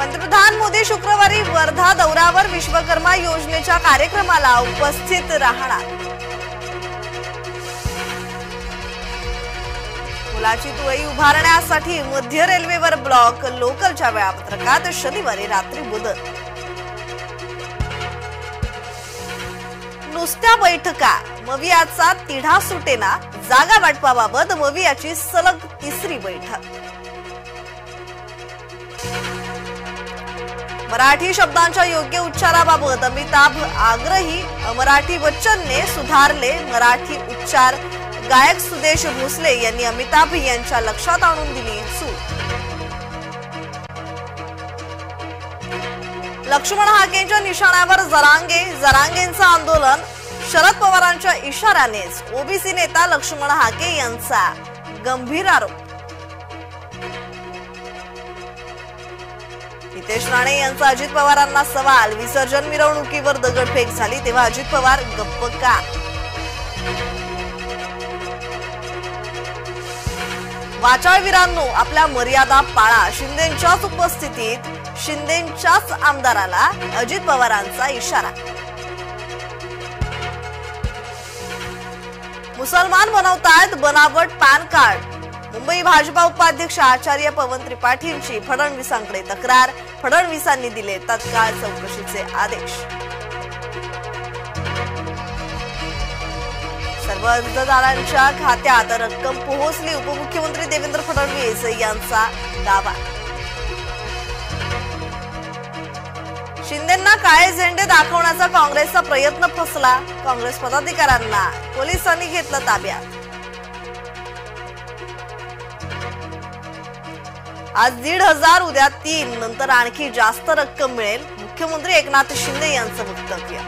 पंतप्रधान मोदी शुक्रवारी वर्धा दौऱ्यावर विश्वकर्मा योजनेच्या कार्यक्रमाला उपस्थित राहणार। पुलाची तुळई उभारण्यासाठी मध्य रेल्वेवर ब्लॉक, लोकलच्या वेळापत्रकात शनिवारी रात्री बदल। नुसत्या बैठका, मवियाचा तिढा सुटेना, जागा वाटपाबाबत मवियाची सलग तिसरी बैठक। मराठी शब्दांच्या योग्य उच्चाराबाबत अमिताभ आग्रही, मराठी बच्चनने सुधारले मराठी उच्चार। गायक सुदेश भोसले यांनी अमिताभ यांच्या लक्षात आणून दिली चूक। लक्ष्मण हाकेंच्या निशाण्यावर जरांगेंचं आंदोलन, शरद पवारांच्या इशाऱ्यानेच ओबीसी नेता लक्ष्मण हाके यांचा गंभीर आरोप। नितेश राणे यांचा अजित पवारांना सवाल, विसर्जन मिरवणुकीवर दगडफेक झाली तेव्हा अजित पवार गप्प का? वाचाळवीरांनो, आपल्या मर्यादा पाळा, शिंदेंच्याच उपस्थितीत शिंदेंच्याच आमदाराला अजित पवारांचा इशारा। मुसलमान बनवतायत बनावट पॅन कार्ड, मुंबई भाजपा उपाध्यक्ष आचार्य पवन त्रिपाठींची फडणवीसांकडे तक्रार, फडणवीसांनी दिले तत्काळ चौकशीचे आदेश। सर्व अर्जदारांच्या खात्यात रक्कम पोहोचली, उपमुख्यमंत्री देवेंद्र फडणवीस यांचा दावा। शिंदेंना काळे झेंडे दाखवण्याचा काँग्रेसचा प्रयत्न फसला, काँग्रेस पदाधिकाऱ्यांना पोलिसांनी घेतलं ताब्यात। आज 1,500, उद्या 3, नंतर आणखी जास्त रक्कम मिळेल, मुख्यमंत्री एकनाथ शिंदे यांचं वक्तव्य।